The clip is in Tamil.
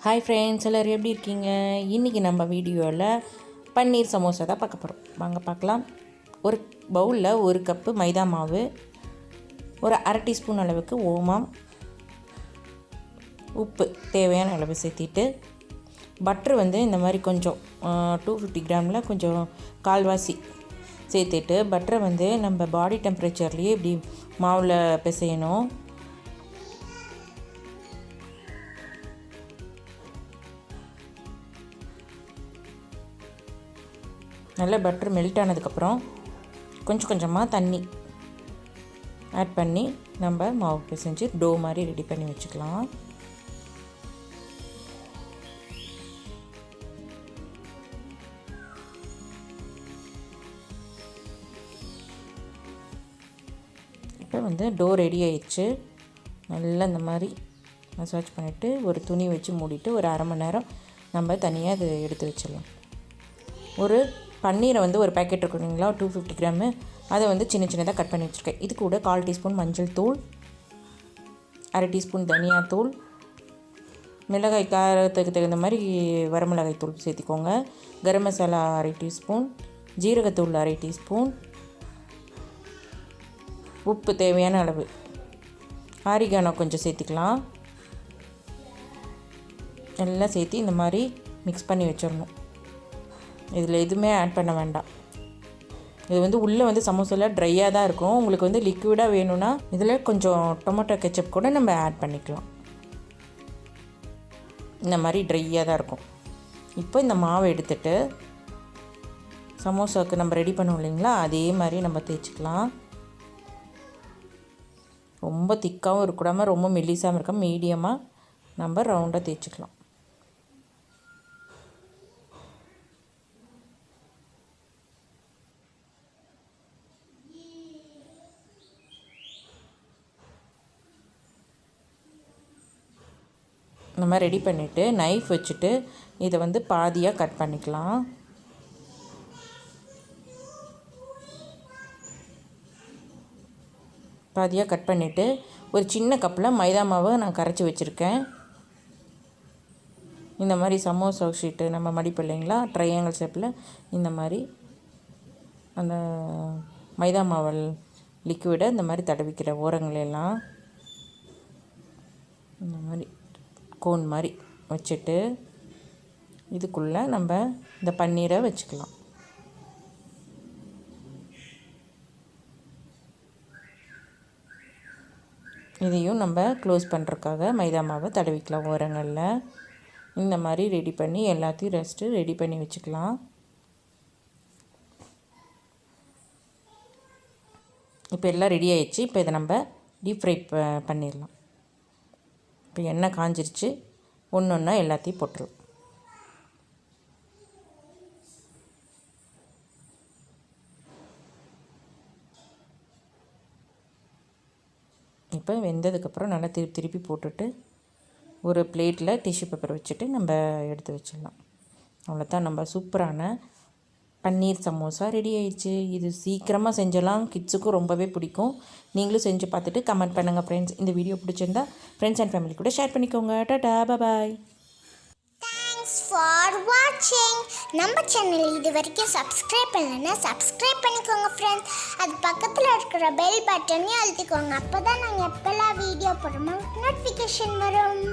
ஹாய் ஃப்ரெண்ட்ஸ், எல்லோரும் எப்படி இருக்கீங்க? இன்றைக்கி நம்ம வீடியோவில் பன்னீர் சமோசா தான் பார்க்க போகிறோம். வாங்க பார்க்கலாம். ஒரு பவுலில் 1 கப்பு மைதா மாவு, ஒரு அரை டீஸ்பூன் அளவுக்கு ஓமம், உப்பு தேவையான அளவு சேர்த்திட்டு, பட்ரு இந்த மாதிரி கொஞ்சம் 250 கிராமில் கொஞ்சம் கால்வாசி சேர்த்துட்டு, பட்டரை நம்ம பாடி டெம்பரேச்சர்லேயே இப்படி மாவில் பிசையணும். நல்லா பட்டர் மெல்ட் ஆனதுக்கப்புறம் கொஞ்சம் கொஞ்சமாக தண்ணி ஆட் பண்ணி நம்ம மாவு பிசைஞ்சு டோ மாதிரி ரெடி பண்ணி வச்சுக்கலாம். இப்போ டோ ரெடி ஆயிடுச்சு. நல்லா இந்த மாதிரி மசாஜ் பண்ணிவிட்டு ஒரு துணி வச்சு மூடிட்டு ஒரு அரை மணி நேரம் நம்ம தனியாக அது எடுத்து வச்சிடலாம். ஒரு பன்னீரை ஒரு பேக்கெட் இருக்குங்களா, 250 கிராமு, அதை சின்ன சின்னதாக கட் பண்ணி வச்சுருக்கேன். இது கூட 1/4 டீஸ்பூன் மஞ்சள் தூள், அரை டீஸ்பூன் தனியாத்தூள், மிளகாய் காரத்துக்கு தகுந்த மாதிரி வரமிளகாய் தூள் சேர்த்திக்கோங்க, கரம் மசாலா அரை டீஸ்பூன், ஜீரகத்தூள் அரை டீஸ்பூன், உப்பு தேவையான அளவு, ஆரிகானோ கொஞ்சம் சேர்த்திக்கலாம். எல்லாம் சேர்த்து இந்த மாதிரி மிக்ஸ் பண்ணி வச்சிடணும். இதில் எதுவுமே ஆட் பண்ண வேண்டாம். இது உள்ளே சமோசாவில் ட்ரையாக தான் இருக்கும். உங்களுக்கு லிக்விடாக வேணும்னா இதில் கொஞ்சம் டொமேட்டோ கெச்சப் கூட நம்ம ஆட் பண்ணிக்கலாம். இந்த மாதிரி ட்ரையாக தான் இருக்கும். இப்போ இந்த மாவை எடுத்துகிட்டு சமோசாவுக்கு நம்ம ரெடி பண்ணுவோம் இல்லைங்களா, அதே மாதிரி நம்ம தேய்ச்சிக்கலாம். ரொம்ப திக்காகவும் இருக்கக்கூடாமல் ரொம்ப மெல்லிசாகவும் இருக்க மீடியமாக நம்ம ரவுண்டாக தேய்ச்சிக்கலாம். இந்த மாதிரி ரெடி பண்ணிவிட்டு நைஃப் வச்சுட்டு இதை பாதியாக கட் பண்ணிக்கலாம். பாதியாக கட் பண்ணிவிட்டு ஒரு சின்ன கப்பில் மைதா மாவை நான் கரைச்சி வச்சுருக்கேன். இந்த மாதிரி சமோசா ஷீட்டு நம்ம மடிப்பு இல்லைங்களா, ட்ரையாங்கிள் ஷேப்பில் இந்த மாதிரி அந்த மைதா மாவல் லிக்விடை இந்த மாதிரி தடவிக்கிற ஓரங்களெல்லாம் இந்த மாதிரி கோன் மாதிரி வச்சுட்டு இதுக்குள்ளே நம்ம இந்த பன்னீரை வச்சுக்கலாம். இதையும் நம்ம க்ளோஸ் பண்ணுறதுக்காக மைதா மாவை தடவிக்கலாம் ஓரங்களில். இந்த மாதிரி ரெடி பண்ணி எல்லாத்தையும் ரெடி பண்ணி வச்சுக்கலாம். இப்போ எல்லாம் ரெடி ஆயிடுச்சு. இப்போ இதை நம்ம டீப் ஃப்ரை பண்ணிடலாம். இப்போ எண்ணெய் காஞ்சிருச்சு. ஒன்று ஒன்றா எல்லாத்தையும் போட்டுருவோம். இப்போ வெந்ததுக்கப்புறம் நல்லா திருப்பி போட்டுட்டு ஒரு பிளேட்டில் டிஷ்யூ பேப்பர் வச்சுட்டு நம்ம எடுத்து வச்சிடலாம். அவ்வளோதான், நம்ம சூப்பரான பன்னீர் சமோசா ரெடி ஆயிடுச்சு. இது சீக்கிரமாக செஞ்சலாம், கிட்ஸுக்கும் ரொம்பவே பிடிக்கும். நீங்களும் செஞ்சு பார்த்துட்டு கமெண்ட் பண்ணுங்கள் ஃப்ரெண்ட்ஸ். இந்த வீடியோ பிடிச்சிருந்தா ஃப்ரெண்ட்ஸ் அண்ட் ஃபேமிலி கூட ஷேர் பண்ணிக்கோங்க. டாடா, பாய். தேங்க்ஸ் ஃபார் வாட்சிங். நம்ம சேனல் இது வரைக்கும் சப்ஸ்கிரைப் பண்ணலைன்னா சப்ஸ்கிரைப் பண்ணிக்கோங்க ஃப்ரெண்ட்ஸ். அது பக்கத்தில் இருக்கிற பெல் பட்டனையும் அழுத்திக்கோங்க. அப்போ தான் நாங்கள் எப்போல்லாம் வீடியோ போடுறோமோ நோட்டிஃபிகேஷன் வரும்.